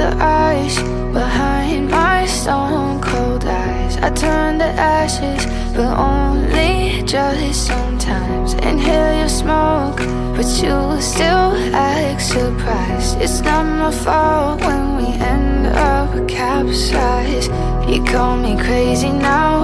the ice behind my stone cold eyes. I turn to ashes, but only just sometimes. Inhale your smoke, but you still act surprised. It's not my fault when we end up capsized. You call me crazy now,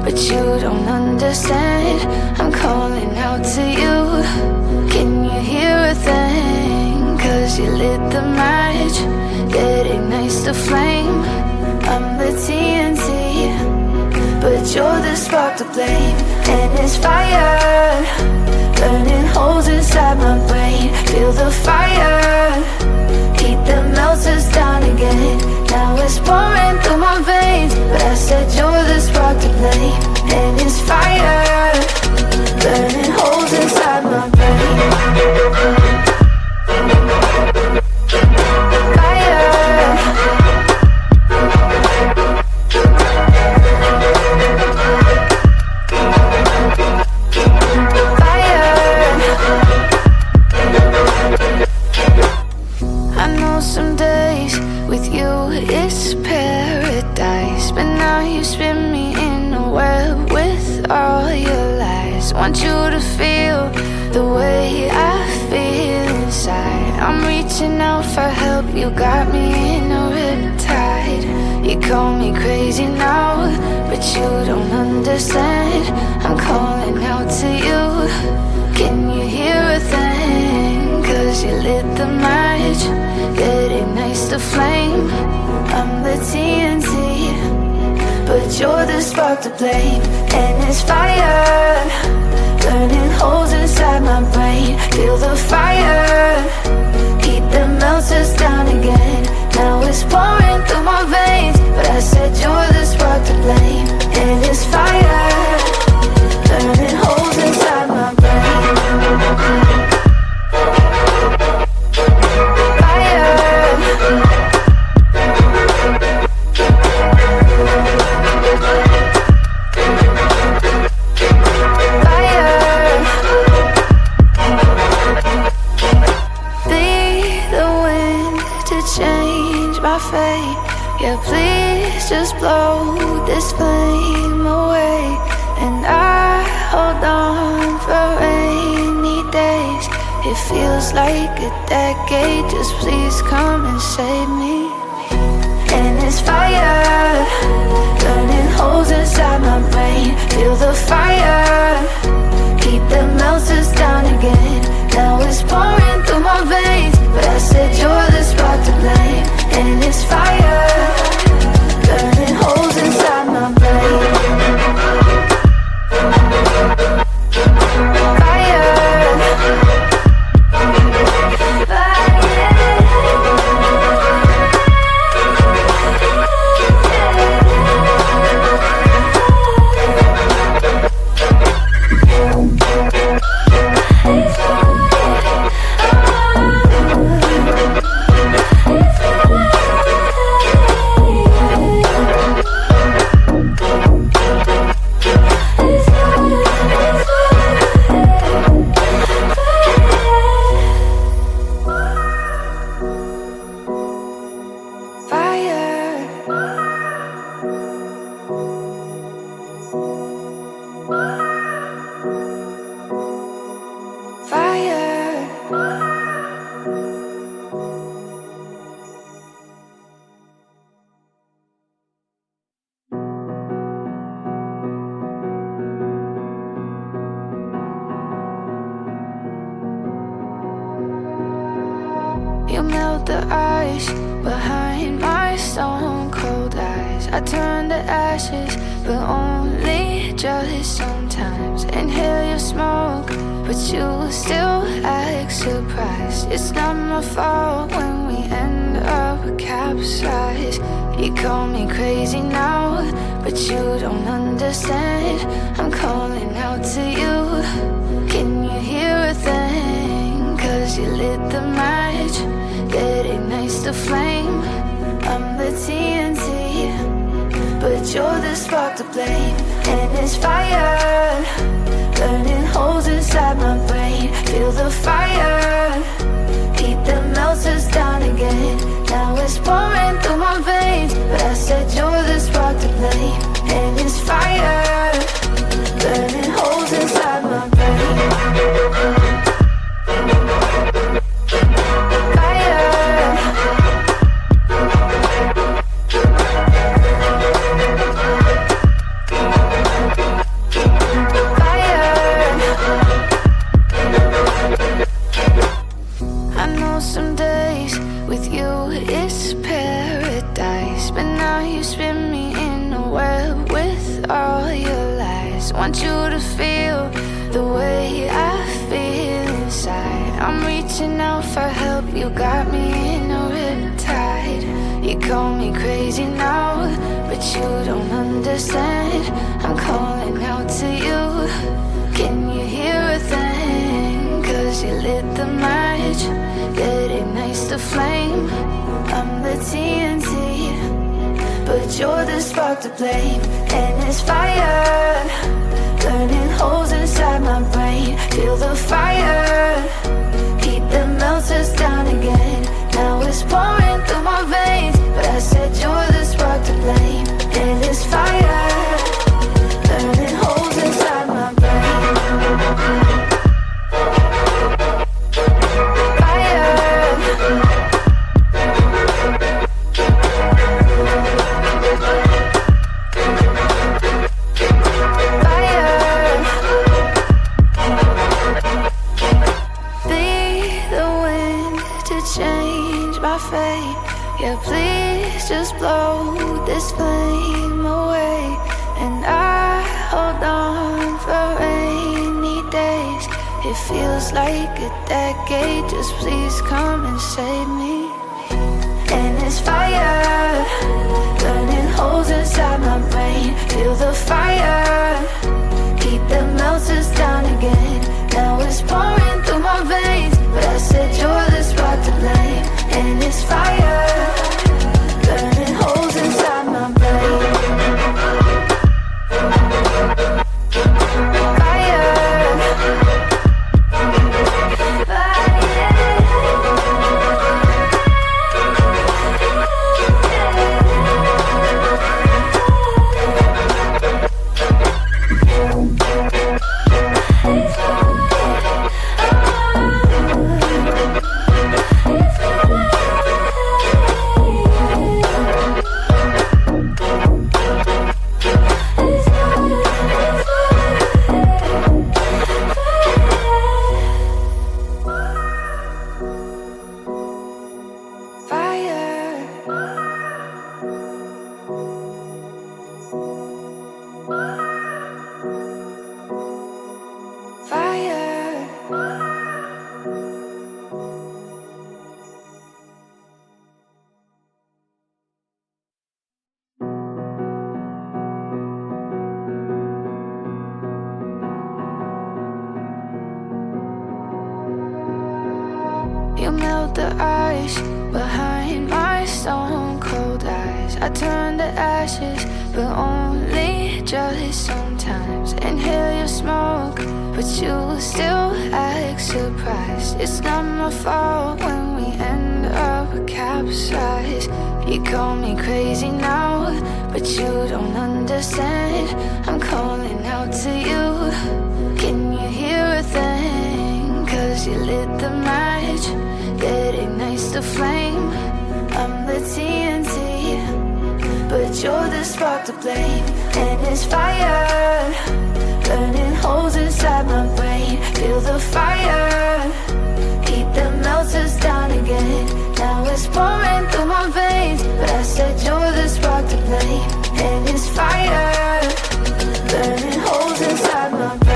but you don't understand. I'm calling out to you. Can you hear a thing? 'Cause you lit the match that ignites the flame. I'm the TNT, but you're the spark to blame. And it's fire, burning holes inside my brain. Feel the fire, heat that melts us down again. Now it's pouring through my veins, but I said you're the spark to blame. And it's fire, burning holes inside my brain. Some days with you it's paradise, but now you spin me in a web with all your lies. Want you to feel the way I feel inside. I'm reaching out for help, you got me in a riptide. You call me crazy now, but you don't understand. I'm calling out to you. Can you hear a thing? 'Cause you lit the match that ignites the flame. I'm the TNT, but you're the spark to blame. And it's fire, burning holes inside my brain. Feel the fire, heat that melts us down again. Now it's pouring through my veins, but I said you're the spark to blame. And it's fire, burning holes inside my brain. Yeah, please just blow this flame away. And I hold on for rainy days. It feels like a decade, just please come and save me. And it's fire, burning holes inside my brain. Feel the fire, heat that melts us down again. Now it's pouring through my veins, but I said you're the spark to blame. And it's fire, burning holes inside my brain. You melt the ice behind my stone cold eyes. I turn to ashes, but only just sometimes. Inhale your smoke, but you still act surprised. It's not my fault when we end up capsized. You call me crazy now, but you don't understand. I'm calling out to you. Can you hear a thing? 'Cause you lit the match that ignites the flame. I'm the TNT, but you're the spark to blame. And it's fire, burning holes inside my brain. Feel the fire, heat that melts us down again. Now it's pouring lies. Want you to feel the way I feel inside. I'm reaching out for help, you got me in a riptide. You call me crazy now, but you don't understand. I'm calling out to you, can you hear a thing? Cause you lit the match, it ignites the flame. I'm the TNT, but you're the spark to blame. And it's fire, burning holes inside my brain. Feel the fire, heat that melts us down again. Now it's pouring through my veins, but I said you're the spark to blame. And it's fire, burning holes inside my brain. Yeah, please just blow this flame away. And I hold on for rainy days. It feels like a decade, just please come and save me. And it's fire, burning holes inside my brain. Feel the fire, heat that melts us down again. Now it's pouring through my veins, but I said you're the spark to blame. And it's fire, burning holes inside my brain. You melt the ice behind my stone cold eyes. I turn to ashes, but only just sometimes. Inhale your smoke, but you still act surprised. It's not my fault when we end up capsized. You call me crazy now, but you don't understand. I'm calling out to you, can you hear a thing? Cause you lit the match, it ignites the flame. I'm the TNT, but you're the spark to blame. And it's fire, burning holes inside my brain. Feel the fire, heat that melts us down again. Now it's pouring through my veins, but I said you're the spark to blame. And it's fire, burning holes inside my brain.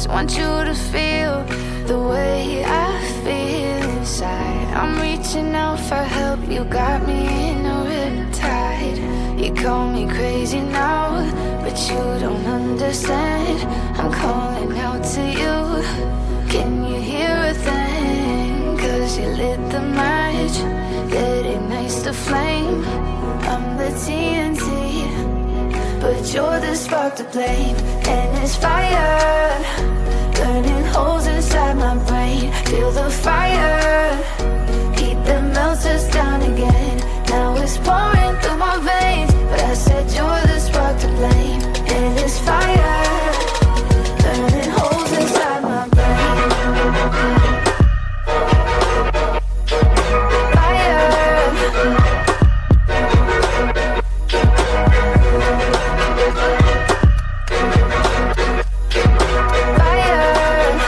Want you to feel the way I feel inside. I'm reaching out for help, you got me in a riptide. You call me crazy now, but you don't understand. I'm calling out to you, can you hear a thing? Cause you lit the match, it ignites the flame. I'm the TNT, but you're the spark to blame. And it's fire,